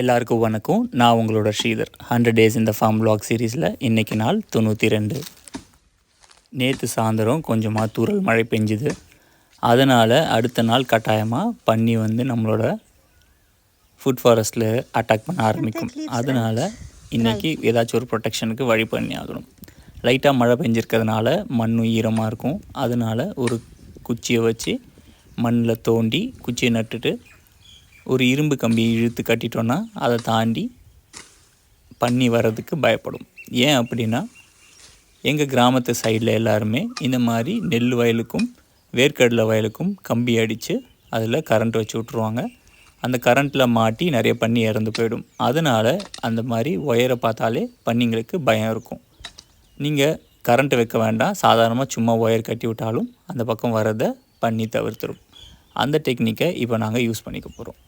எல்லாருக்கும் வணக்கம். நான் உங்களோட ஸ்ரீதர். 100 டேஸ் இந்த ஃபார்ம் வ்ளாக் சீரீஸில் இன்றைக்கி நாள் 92. நேற்று சாயந்தரம் கொஞ்சமாக தூறல் மழை பெஞ்சுது. அதனால் அடுத்த நாள் கட்டாயமாக பன்னி நம்மளோட ஃபுட் ஃபாரஸ்ட்டில் அட்டாக் பண்ண ஆரம்பிக்கும். அதனால் இன்றைக்கி ஏதாச்சும் ஒரு ப்ரொடெக்ஷனுக்கு வழி பண்ணி ஆகணும். லைட்டாக மழை பெஞ்சிருக்கிறதுனால மண்ணும் ஈரமாக இருக்கும். அதனால் ஒரு குச்சியை வச்சு மண்ணில் தோண்டி குச்சியை நட்டுட்டு ஒரு இரும்பு கம்பியை இழுத்து கட்டிட்டோன்னா அதை தாண்டி பன்னி வர்றதுக்கு பயப்படும். ஏன் அப்படின்னா, எங்கள் கிராமத்து சைடில் எல்லாருமே இந்த மாதிரி நெல் வயலுக்கும் வேர்க்கடலை வயலுக்கும் கம்பி அடித்து அதில் கரண்ட் வச்சு விட்ருவாங்க. அந்த கரண்ட்டில் மாட்டி நிறைய பன்னி இறந்து போயிடும். அதனால் அந்த மாதிரி ஒயரை பார்த்தாலே பன்னிங்களுக்கு பயம் இருக்கும். நீங்கள் கரண்ட்டு வைக்க வேண்டாம், சாதாரணமாக சும்மா ஒயர் கட்டி விட்டாலும் அந்த பக்கம் வரதை பன்னி தவிர்த்துடும். அந்த டெக்னிக்கை இப்போ நாங்கள் யூஸ் பண்ணிக்க போகிறோம்.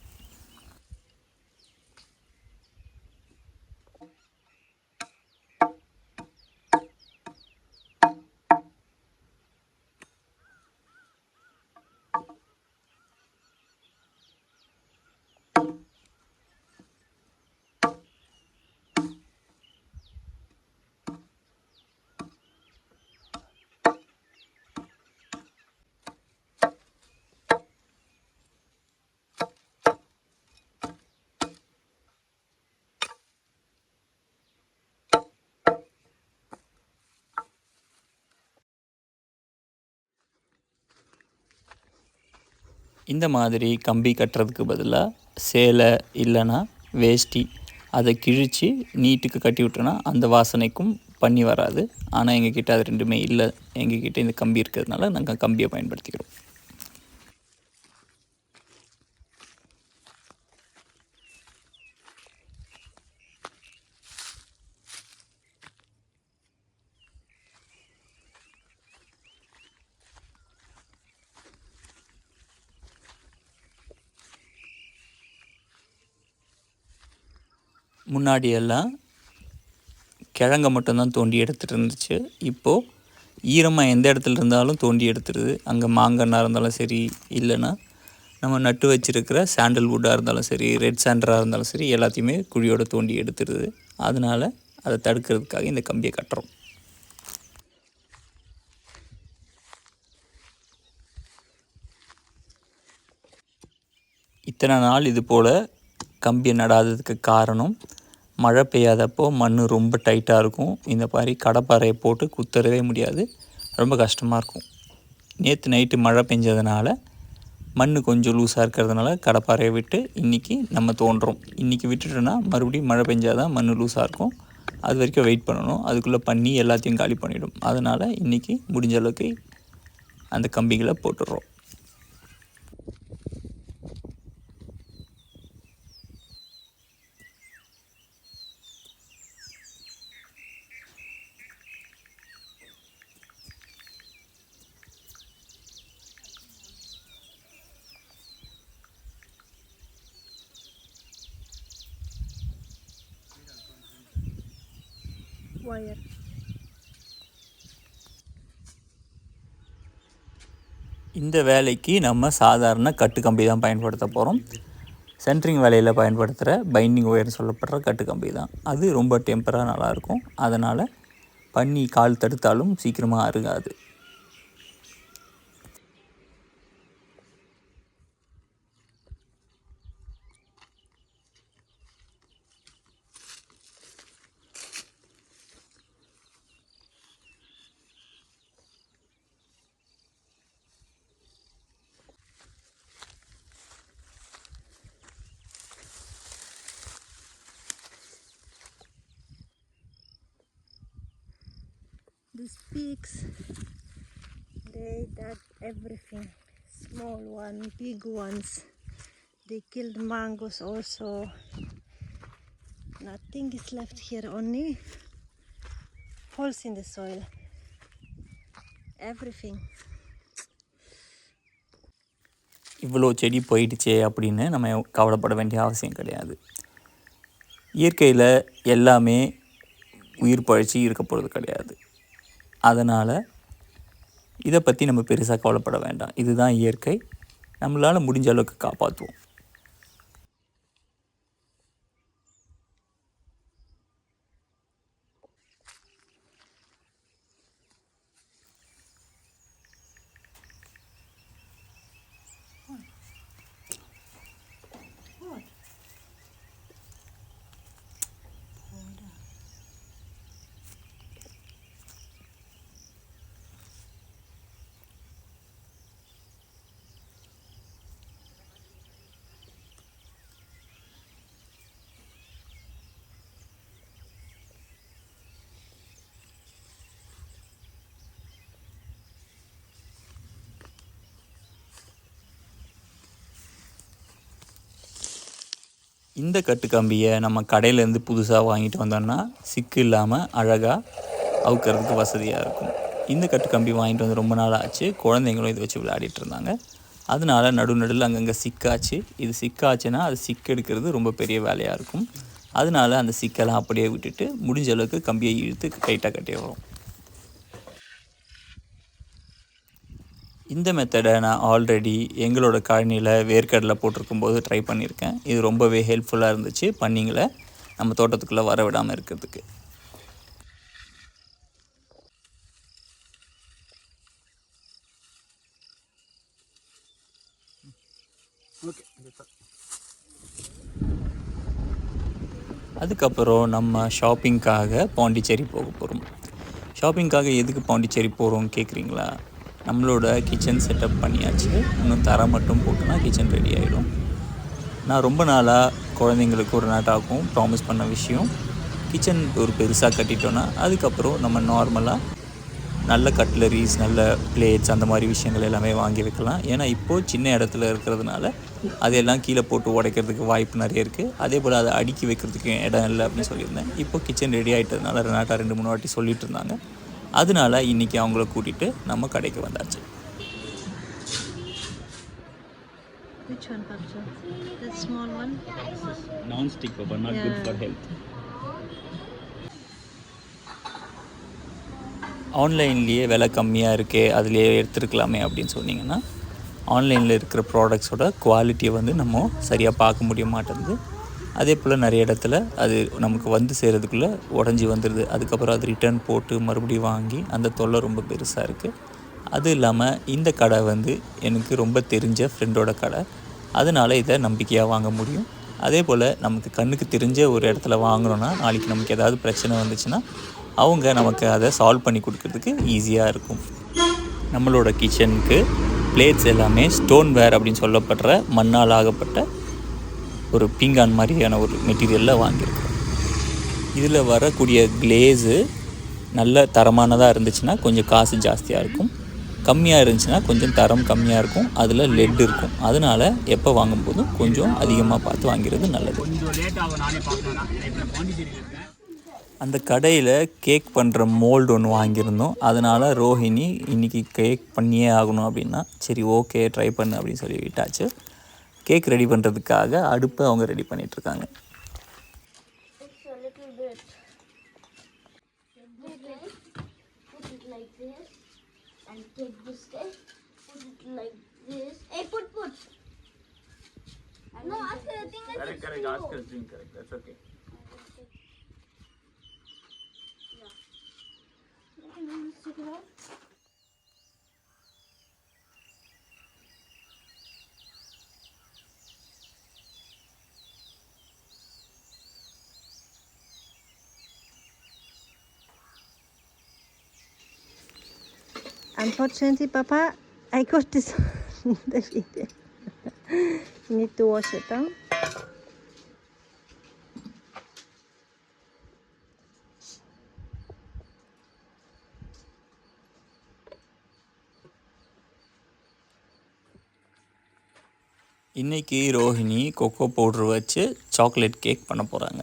இந்த மாதிரி கம்பி கட்டுறதுக்கு பதிலாக சேலை இல்லைன்னா வேஷ்டி அதை கிழித்து நீட்டுக்கு கட்டி விட்டோன்னா அந்த வாசனைக்கும் பன்னி வராது. ஆனால் எங்ககிட்ட அது ரெண்டுமே இல்லை. எங்ககிட்ட இந்த கம்பி இருக்கிறதுனால நாங்கள் கம்பியை பயன்படுத்திக்கிறோம். முன்னாடியெல்லாம் கிழங்க மட்டும்தான் தோண்டி எடுத்துகிட்டு இருந்துச்சு. இப்போது ஈரமாக எந்த இடத்துல இருந்தாலும் தோண்டி எடுத்துடுது. அங்கே மாங்கன்னாக இருந்தாலும் சரி, இல்லைன்னா நம்ம நட்டு வச்சுருக்கிற சாண்டல்வுட்டாக இருந்தாலும் சரி, ரெட் சாண்டராக இருந்தாலும் சரி, எல்லாத்தையுமே குழியோடு தோண்டி எடுத்துடுது. அதனால் அதை தடுக்கிறதுக்காக இந்த கம்பியை கட்டுறோம். இத்தனை நாள் இது போல் கம்பியை நடாததுக்கு காரணம், மழை பெய்யாதப்போ மண் ரொம்ப டைட்டாக இருக்கும். இந்த மாதிரி கடப்பாறையை போட்டு குத்தரவே முடியாது, ரொம்ப கஷ்டமாக இருக்கும். நேற்று நைட்டு மழை பெஞ்சதுனால மண் கொஞ்சம் லூஸாக இருக்கிறதுனால கடப்பாறையை விட்டு இன்றைக்கி நம்ம தோண்டுறோம். இன்றைக்கி விட்டுட்டோன்னா மறுபடியும் மழை பெஞ்சாதான் மண் லூஸாக இருக்கும். அது வரைக்கும் வெயிட் பண்ணணும். அதுக்குள்ளே பண்ணி எல்லாத்தையும் காலி பண்ணிவிடும். அதனால் இன்றைக்கி முடிஞ்ச அளவுக்கு அந்த கம்பிகளை போட்டுடுறோம். wire. இந்த வேலைக்கு நம்ம சாதாரண கட்டு கம்பி தான் பயன்படுத்த போகிறோம். சென்ட்ரிங் வேலையில் பயன்படுத்துகிற பைண்டிங் ஒயர்னு சொல்லப்படுற கட்டு கம்பி தான். அது ரொம்ப டெம்பராக நல்லாயிருக்கும். அதனால் பன்னி கால் தடுத்தாலும் சீக்கிரமாக அருகாது. These pigs, they did everything. Small one, big ones. They killed mangoes also. Nothing is left here, only holes in the soil. Everything. இவ்வளோ செடி போயிடுச்சே அப்படின்னு நம்ம கவலைப்பட வேண்டிய அவசியம் கிடையாது. இயற்கையில் எல்லாமே உயிர் பழிச்சு இருக்க போகிறது கிடையாது. அதனால் இதை பற்றி நம்ம பெருசாக கவலைப்பட வேண்டாம். இதுதான் இயற்கை. நம்மளால் முடிஞ்ச அளவுக்கு காப்பாற்றுவோம். இந்த கட்டு கம்பியை நம்ம கடையிலேருந்து புதுசாக வாங்கிட்டு வந்தோம்னா சிக்கு இல்லாமல் அழகாக அவுக்கிறதுக்கு வசதியாக இருக்கும். இந்த கட்டு கம்பி வாங்கிட்டு வந்து ரொம்ப நாள் ஆச்சு. குழந்தைங்களும் இதை வச்சு விளையாடிட்டு இருந்தாங்க. அதனால நடுநடுவில் அங்கங்கே சிக்காச்சு. இது சிக்காச்சுன்னா அது சிக்கு எடுக்கிறது ரொம்ப பெரிய வேலையாக இருக்கும். அதனால அந்த சிக்கெல்லாம் அப்படியே விட்டுட்டு முடிஞ்ச அளவுக்கு கம்பியை இழுத்து டைட்டாக கட்டி வரும். இந்த மெத்தடை நான் ஆல்ரெடி எங்களோட காலனியில் வேர்க்கடலை போட்டிருக்கும் போது ட்ரை பண்ணியிருக்கேன். இது ரொம்பவே ஹெல்ப்ஃபுல்லாக இருந்துச்சு பன்னிங்களை நம்ம தோட்டத்துக்குள்ளே வர விடாமல் இருக்கிறதுக்கு. அதுக்கப்புறம் நம்ம ஷாப்பிங்காக பாண்டிச்சேரி போக போகிறோம். ஷாப்பிங்காக எதுக்கு பாண்டிச்சேரி போகிறோம் கேட்குறீங்களா? நம்மளோட கிச்சன் செட்டப் பண்ணியாச்சு. இன்னும் தரம் மட்டும் போட்டோன்னா கிச்சன் ரெடி ஆகிடும். நான் ரொம்ப நாளாக குழந்தைங்களுக்கு ஒரு நாட்டாகவும் ப்ராமிஸ் பண்ண விஷயம், கிச்சன் ஒரு பெருசாக கட்டிட்டோன்னா அதுக்கப்புறம் நம்ம நார்மலாக நல்ல கட்லரிஸ், நல்ல பிளேட்ஸ், அந்த மாதிரி விஷயங்கள் எல்லாமே வாங்கி வைக்கலாம். ஏன்னா இப்போது சின்ன இடத்துல இருக்கிறதுனால அதையெல்லாம் கீழே போட்டு உடைக்கிறதுக்கு வாய்ப்பு நிறைய இருக்குது. அதே போல் அதை அடுக்கி வைக்கிறதுக்கு இடம் இல்லை அப்படின்னு சொல்லியிருந்தேன். இப்போ கிச்சன் ரெடி ஆகிட்டதுனால ரெனாட்டா 2-3 வாட்டி சொல்லிட்டு இருந்தாங்க. அதனால இன்றைக்கி அவங்கள கூட்டிகிட்டு நம்ம கடைக்கு வந்தாச்சு. Which one, Papa? The small one? Non-stick, Papa, not good for health. ஆன்லைன்லேயே விலை கம்மியாக இருக்கே, அதுலேயே எடுத்துருக்கலாமே அப்படின்னு சொன்னிங்கன்னா, ஆன்லைனில் இருக்கிற ப்ராடக்ட்ஸோட குவாலிட்டியை வந்து நம்ம சரியாக பார்க்க முடிய மாட்டேங்குது. அதே போல் நிறைய இடத்துல அது நமக்கு வந்து சேர்கிறதுக்குள்ளே உடஞ்சி வந்துடுது. அதுக்கப்புறம் அது ரிட்டர்ன் போட்டு மறுபடியும் வாங்கி அந்த தொல்லை ரொம்ப பெருசாக இருக்குது. அது இல்லாமல் இந்த கடை வந்து எனக்கு ரொம்ப தெரிஞ்ச ஃப்ரெண்டோட கடை. அதனால் இதை நம்பிக்கையாக வாங்க முடியும். அதே போல் நமக்கு கண்ணுக்கு தெரிஞ்ச ஒரு இடத்துல வாங்கினோன்னா நாளைக்கு நமக்கு ஏதாவது பிரச்சனை வந்துச்சுன்னா அவங்க நமக்கு அதை சால்வ் பண்ணி கொடுக்கறதுக்கு ஈஸியாக இருக்கும். நம்மளோட கிச்சனுக்கு பிளேட்ஸ் எல்லாமே ஸ்டோன் வேர் அப்படின்னு சொல்லப்படுற மண்ணால் ஆகப்பட்ட ஒரு பீங்கான் மாதிரியான ஒரு மெட்டீரியலில் வாங்கியிருக்கோம். இதில் வரக்கூடிய கிளேஸு நல்ல தரமானதாக இருந்துச்சுன்னா கொஞ்சம் காசு ஜாஸ்தியாக இருக்கும். கம்மியாக இருந்துச்சுன்னா கொஞ்சம் தரம் கம்மியாக இருக்கும். அதில் லெட் இருக்கும். அதனால் எப்போ வாங்கும்போதும் கொஞ்சம் அதிகமாக பார்த்து வாங்கிறது நல்லது. அந்த கடையில் கேக் பண்ணுற மோல்டு ஒன்று வாங்கியிருந்தோம். அதனால் ரோஹிணி இன்றைக்கி கேக் பண்ணியே ஆகணும் அப்படின்னா சரி ஓகே ட்ரை பண்ணு அப்படின்னு சொல்லி விட்டாச்சு. கேக் ரெடி பண்ணுறதுக்காக அடுப்பை அவங்க ரெடி பண்ணிகிட்ருக்காங்க. Unfortunately, Papa, I got this the video. You need to wash it, huh? இன்றைக்கி ரோஹிணி கொக்கோ பவுட்ரு வச்சு சாக்லேட் கேக் பண்ண போகிறாங்க.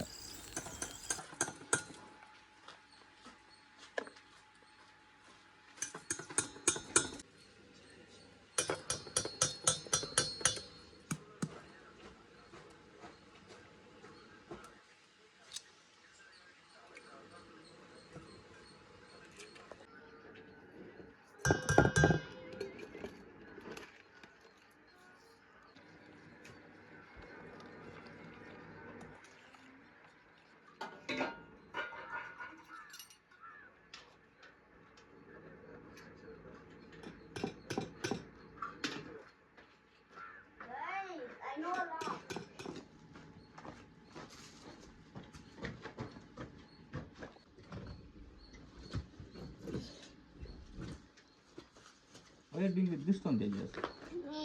Why are you doing with this one, Tejas?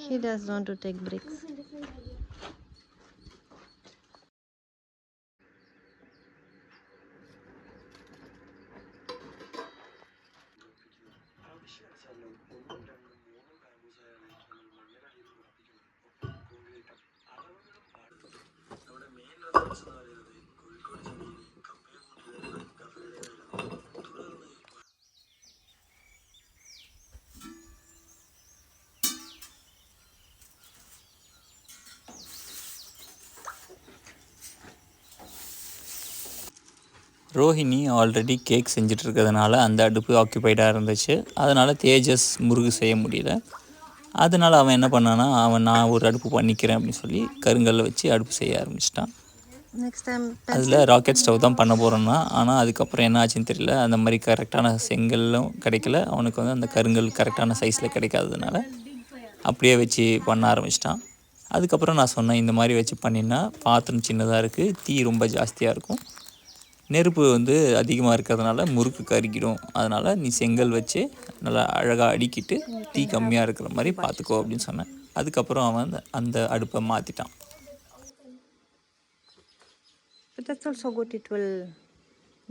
He does want to take breaks. Rohini already cake செஞ்சுட்டு இருக்கிறதுனால அந்த அடுப்பு ஆக்குபைடாக இருந்துச்சு. அதனால் தேஜஸ் முருகு செய்ய முடியல. அதனால் அவன் என்ன பண்ணான்னா, நான் ஒரு அடுப்பு பண்ணிக்கிறேன் அப்படின்னு சொல்லி கருங்கல்ல வச்சு அடுப்பு செய்ய ஆரம்பிச்சிட்டான். Next time அதில் ராக்கெட் ஸ்டவ் தான் பண்ண போகிறோன்னா, ஆனால் அதுக்கப்புறம் என்ன ஆச்சுன்னு தெரியல. அந்த மாதிரி கரெக்டான செங்கல்லும் கிடைக்கல. அவனுக்கு வந்து அந்த கருங்கல் கரெக்டான சைஸில் கிடைக்காததுனால அப்படியே வச்சு பண்ண ஆரம்பிச்சிட்டான். அதுக்கப்புறம் நான் சொன்னேன், இந்த மாதிரி வச்சு பண்ணினா பாத்திரம் சின்னதாக இருக்குது, தீ ரொம்ப ஜாஸ்தியாக இருக்கும், நெருப்பு வந்து அதிகமாக இருக்கிறதுனால முறுக்கு கருகிடும், அதனால் நீ செங்கல் வச்சு நல்லா அழகாக அடுக்கிட்டு தீ கம்மியாக இருக்கிற மாதிரி பார்த்துக்கோ அப்படின்னு சொன்னேன். அதுக்கப்புறம் அவன் அந்த அடுப்பை மாற்றிட்டான். But that's also good, it will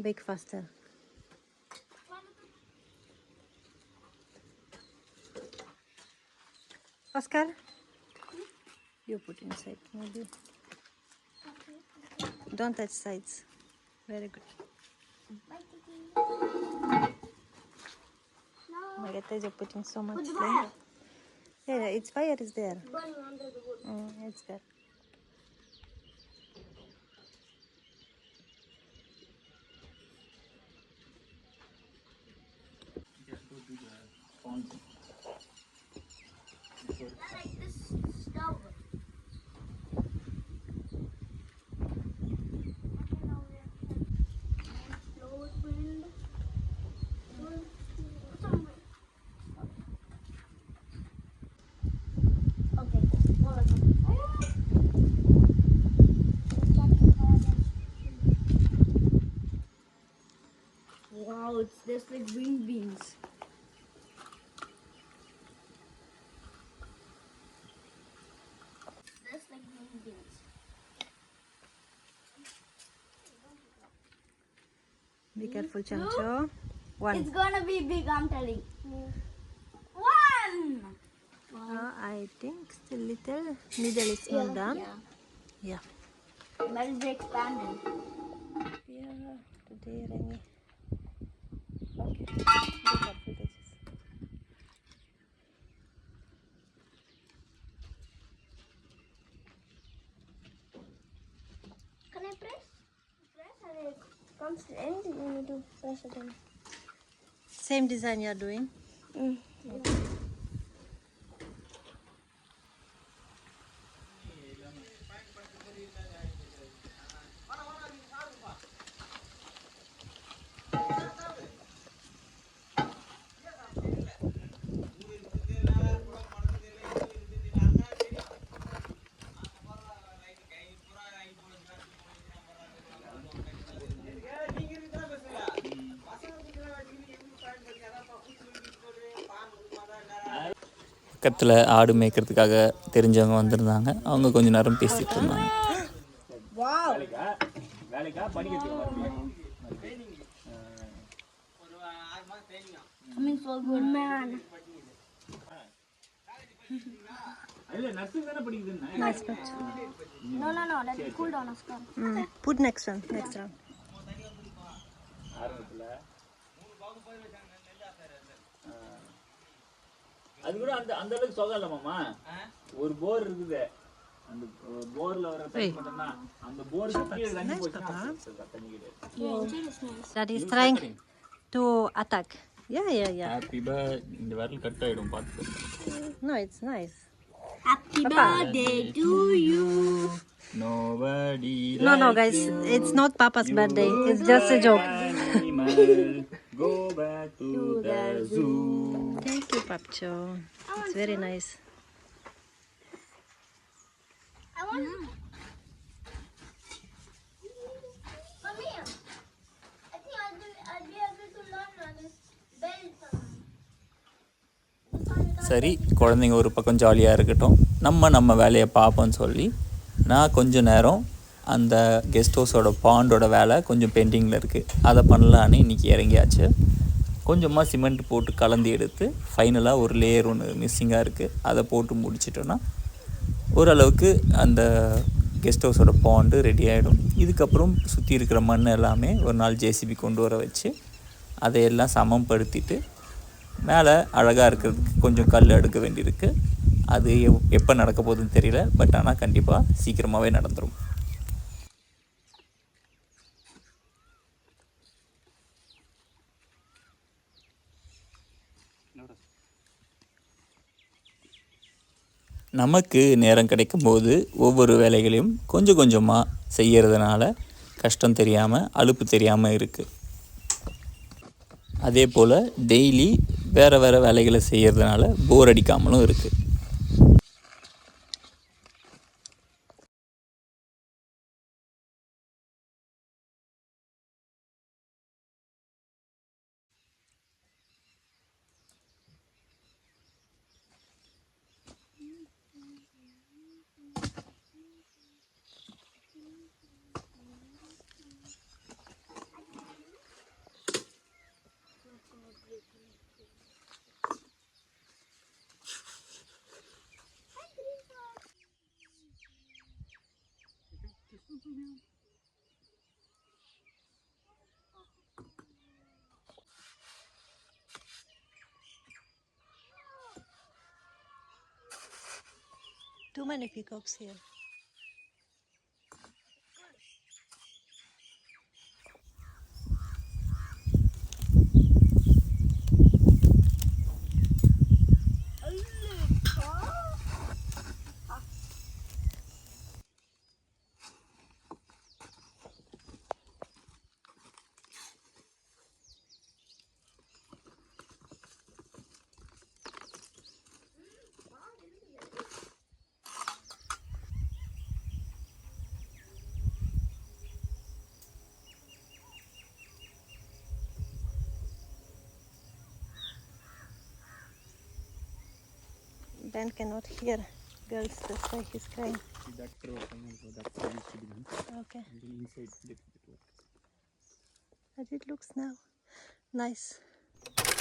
bake faster. Oscar? You put inside, maybe. Don't touch sides. Very good. My God, you're putting so much flame. Yeah, its fire is there. It's there. Wow, it's just like green beans. Just like green beans. Be careful, Chancho. One. It's gonna be big, I'm telling. One! I think still little. Middle is not done. Yeah. That is expanding. Yeah. Today, Remy. Okay. Be careful, Tejas. Can I press? Press and it comes to the end and you need to press again. Same design you are doing. பக்கத்தில் ஆடு மேய்க்கிறதுக்காக தெரிஞ்சவங்க வந்திருந்தாங்க. அவங்க கொஞ்ச நேரம் பேசிகிட்டு இருந்தாங்க. Coming so good, man. Nice patch. No, let it cool down, Oscar. Put next one. Next round. அது கூட அந்த அளவுக்கு சொகம் இல்லமாமா. ஒரு போர் இருக்குது, அந்த போர்ல வர டைப் பண்ணா அந்த போருக்கு கீழ தண்ணி போச்சுனா தண்ணி கிடையாது. That is trying to attack. Yeah. Happy birthday. இந்த விரல் கட் ஆயிடும் பாத்து. No, it's nice. Happy birthday to you. Nobody. No, guys. It's not Papa's birthday. It's just a joke. Go back to the zoo. Thank you, Papcho. It's very nice. I want. Come here. I think I'll be able to learn this bell sound. சரி, குழந்தைங்க ஒரு பக்கம் ஜாலியாக இருக்கட்டும், நம்ம வேலையை பார்ப்போம்னு சொல்லி நான் கொஞ்ச நேரம் அந்த கெஸ்ட் ஹவுஸோட பாண்டோட வேலை கொஞ்சம் பெண்டிங்கில் இருக்குது, அதை பண்ணலான்னு இன்றைக்கி இறங்கியாச்சு. கொஞ்சமாக சிமெண்ட் போட்டு கலந்து எடுத்து ஃபைனலாக ஒரு லேயர் ஒன்று மிஸ்ஸிங்காக இருக்குது, அதை போட்டு முடிச்சிட்டோன்னா ஓரளவுக்கு அந்த கெஸ்ட் ஹவுஸோட பாண்டு ரெடி ஆகிடும். இதுக்கப்புறம் சுற்றி இருக்கிற மண் எல்லாமே ஒரு நாள் ஜேசிபி கொண்டு வர வச்சு அதையெல்லாம் சமப்படுத்திட்டு மேலே அழகாக இருக்கிறதுக்கு கொஞ்சம் கல் அடுக்க வேண்டியிருக்கு. அது எப்போ நடக்க போகுதுன்னு தெரியல, பட் ஆனால் கண்டிப்பாக சீக்கிரமாகவே நடந்துடும். நமக்கு நேரம் கிடைக்கும்போது ஒவ்வொரு வேலைகளையும் கொஞ்சம் கொஞ்சமாக செய்கிறதுனால கஷ்டம் தெரியாமல் அலுப்பு தெரியாமல் இருக்குது. அதே போல் டெய்லி வேறு வேறு வேலைகளை செய்கிறதுனால போர் அடிக்காமலும் இருக்குது. Too many peacocks here. Ben cannot hear girls, that's why he's crying. That row open, so that's how it should be done. Okay. And then inside little bit work. As it looks now. Nice.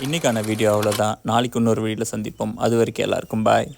இன்றைக்கான video அவ்வளோதான். நாளைக்கு இன்னொரு வீடியோவில் சந்திப்போம். அது வரைக்கும் எல்லாருக்கும் பாய்.